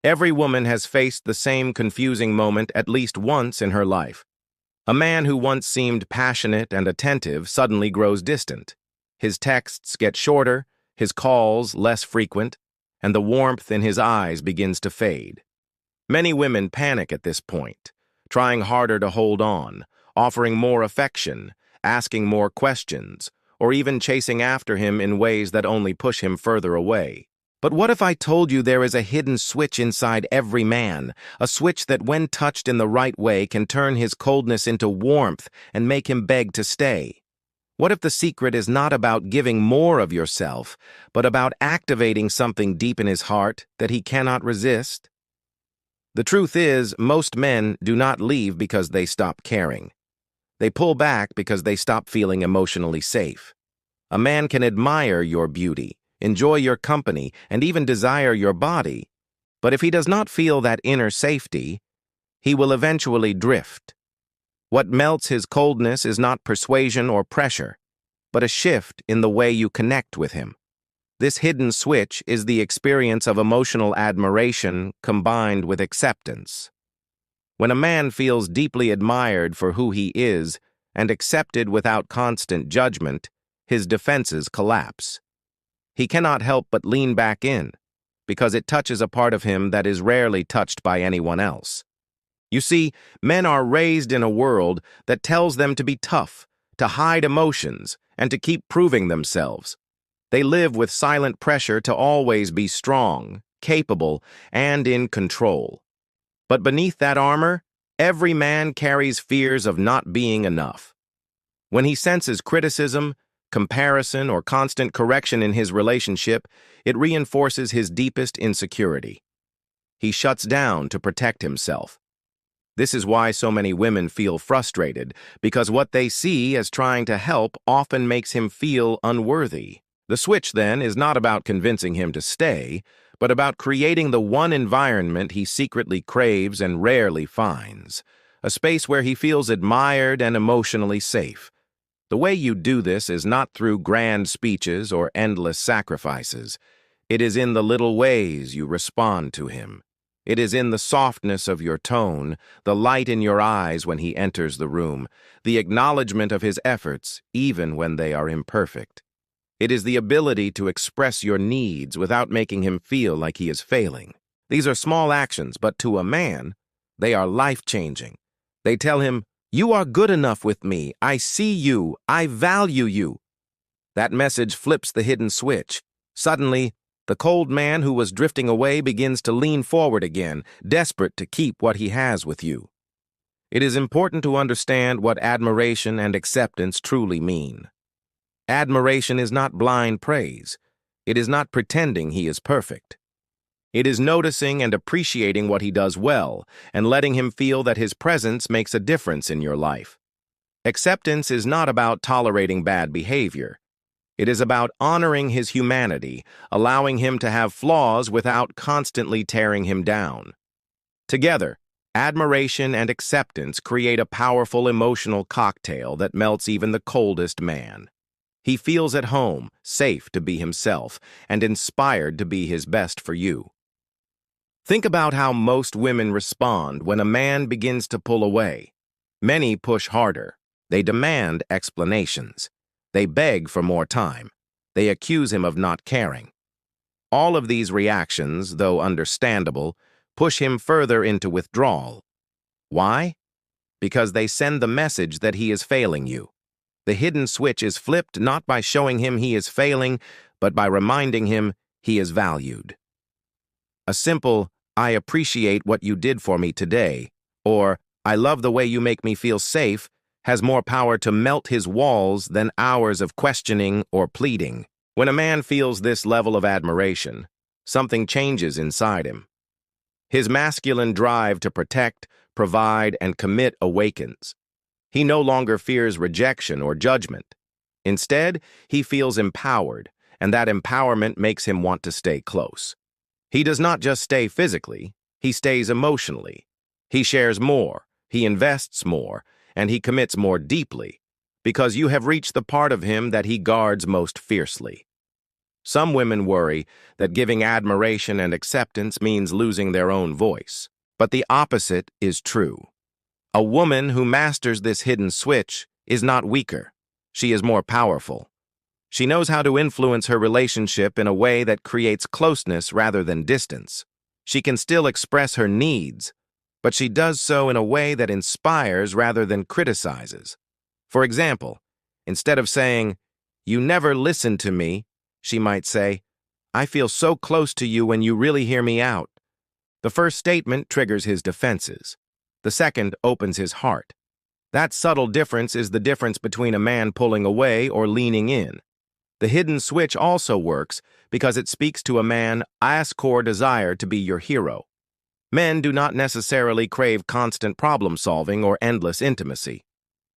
Every woman has faced the same confusing moment at least once in her life. A man who once seemed passionate and attentive suddenly grows distant. His texts get shorter, his calls less frequent, and the warmth in his eyes begins to fade. Many women panic at this point, trying harder to hold on, offering more affection, asking more questions, or even chasing after him in ways that only push him further away. But what if I told you there is a hidden switch inside every man, a switch that when touched in the right way can turn his coldness into warmth and make him beg to stay? What if the secret is not about giving more of yourself, but about activating something deep in his heart that he cannot resist? The truth is, most men do not leave because they stop caring. They pull back because they stop feeling emotionally safe. A man can admire your beauty, enjoy your company, and even desire your body, but if he does not feel that inner safety, he will eventually drift. What melts his coldness is not persuasion or pressure, but a shift in the way you connect with him. This hidden switch is the experience of emotional admiration combined with acceptance. When a man feels deeply admired for who he is and accepted without constant judgment, his defenses collapse. He cannot help but lean back in, because it touches a part of him that is rarely touched by anyone else. You see, men are raised in a world that tells them to be tough, to hide emotions, and to keep proving themselves. They live with silent pressure to always be strong, capable, and in control. But beneath that armor, every man carries fears of not being enough. When he senses criticism, comparison, or constant correction in his relationship, it reinforces his deepest insecurity. He shuts down to protect himself. This is why so many women feel frustrated, because what they see as trying to help often makes him feel unworthy. The switch, then, is not about convincing him to stay, but about creating the one environment he secretly craves and rarely finds, a space where he feels admired and emotionally safe. The way you do this is not through grand speeches or endless sacrifices. It is in the little ways you respond to him. It is in the softness of your tone, the light in your eyes when he enters the room, the acknowledgement of his efforts, even when they are imperfect. It is the ability to express your needs without making him feel like he is failing. These are small actions, but to a man, they are life-changing. They tell him, "You are good enough with me. I see you. I value you." That message flips the hidden switch. Suddenly, the cold man who was drifting away begins to lean forward again, desperate to keep what he has with you. It is important to understand what admiration and acceptance truly mean. Admiration is not blind praise. It is not pretending he is perfect. It is noticing and appreciating what he does well and letting him feel that his presence makes a difference in your life. Acceptance is not about tolerating bad behavior. It is about honoring his humanity, allowing him to have flaws without constantly tearing him down. Together, admiration and acceptance create a powerful emotional cocktail that melts even the coldest man. He feels at home, safe to be himself, and inspired to be his best for you. Think about how most women respond when a man begins to pull away. Many push harder. They demand explanations. They beg for more time. They accuse him of not caring. All of these reactions, though understandable, push him further into withdrawal. Why? Because they send the message that he is failing you. The hidden switch is flipped not by showing him he is failing, but by reminding him he is valued. A simple, "I appreciate what you did for me today," or "I love the way you make me feel safe," has more power to melt his walls than hours of questioning or pleading. When a man feels this level of admiration, something changes inside him. His masculine drive to protect, provide, and commit awakens. He no longer fears rejection or judgment. Instead, he feels empowered, and that empowerment makes him want to stay close. He does not just stay physically, he stays emotionally. He shares more, he invests more, and he commits more deeply, because you have reached the part of him that he guards most fiercely. Some women worry that giving admiration and acceptance means losing their own voice. But the opposite is true. A woman who masters this hidden switch is not weaker. She is more powerful. She knows how to influence her relationship in a way that creates closeness rather than distance. She can still express her needs, but she does so in a way that inspires rather than criticizes. For example, instead of saying, "You never listen to me," she might say, "I feel so close to you when you really hear me out." The first statement triggers his defenses. The second opens his heart. That subtle difference is the difference between a man pulling away or leaning in. The hidden switch also works because it speaks to a man's core desire to be your hero. Men do not necessarily crave constant problem-solving or endless intimacy.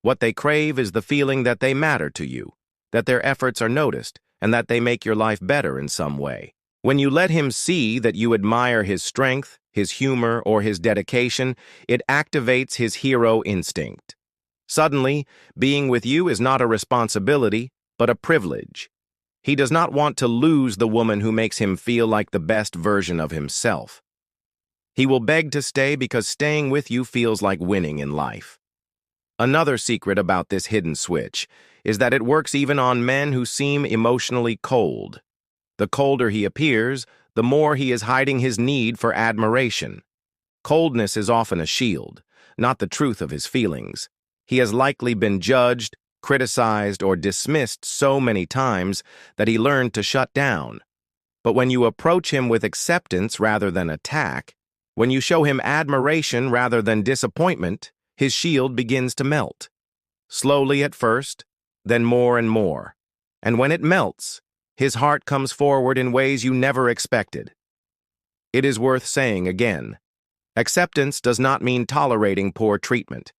What they crave is the feeling that they matter to you, that their efforts are noticed, and that they make your life better in some way. When you let him see that you admire his strength, his humor, or his dedication, it activates his hero instinct. Suddenly, being with you is not a responsibility, but a privilege. He does not want to lose the woman who makes him feel like the best version of himself. He will beg to stay because staying with you feels like winning in life. Another secret about this hidden switch is that it works even on men who seem emotionally cold. The colder he appears, the more he is hiding his need for admiration. Coldness is often a shield, not the truth of his feelings. He has likely been judged, criticized, or dismissed so many times that he learned to shut down. But when you approach him with acceptance rather than attack, when you show him admiration rather than disappointment, his shield begins to melt. Slowly at first, then more and more. And when it melts, his heart comes forward in ways you never expected. It is worth saying again, acceptance does not mean tolerating poor treatment.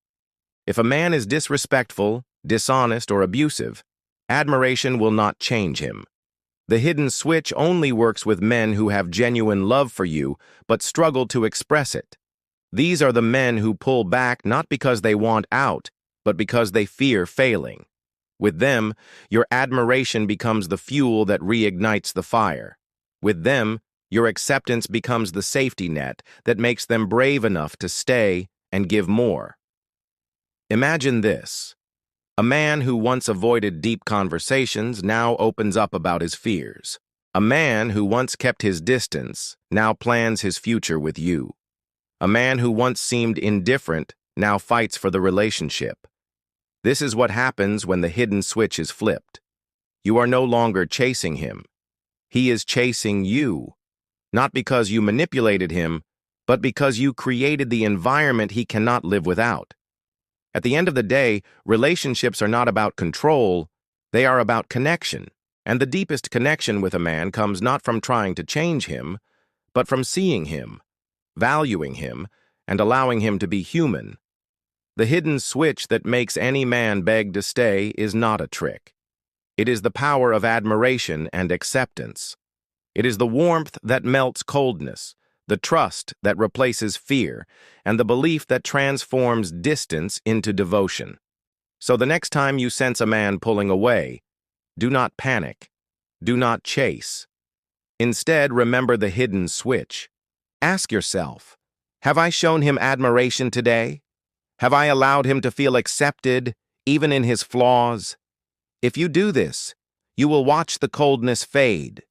If a man is disrespectful, dishonest, or abusive, admiration will not change him. The hidden switch only works with men who have genuine love for you, but struggle to express it. These are the men who pull back not because they want out, but because they fear failing. With them, your admiration becomes the fuel that reignites the fire. With them, your acceptance becomes the safety net that makes them brave enough to stay and give more. Imagine this. A man who once avoided deep conversations now opens up about his fears. A man who once kept his distance now plans his future with you. A man who once seemed indifferent now fights for the relationship. This is what happens when the hidden switch is flipped. You are no longer chasing him. He is chasing you, not because you manipulated him, but because you created the environment he cannot live without. At the end of the day, relationships are not about control, they are about connection. And the deepest connection with a man comes not from trying to change him, but from seeing him, valuing him, and allowing him to be human. The hidden switch that makes any man beg to stay is not a trick. It is the power of admiration and acceptance. It is the warmth that melts coldness, the trust that replaces fear, and the belief that transforms distance into devotion. So the next time you sense a man pulling away, do not panic. Do not chase. Instead, remember the hidden switch. Ask yourself, have I shown him admiration today? Have I allowed him to feel accepted, even in his flaws? If you do this, you will watch the coldness fade.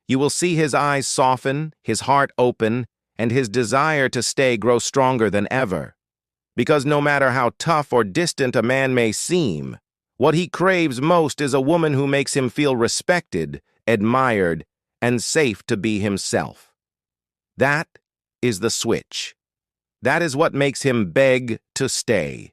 You will see his eyes soften, his heart open, and his desire to stay grow stronger than ever. Because no matter how tough or distant a man may seem, what he craves most is a woman who makes him feel respected, admired, and safe to be himself. That is the switch. That is what makes him beg to stay.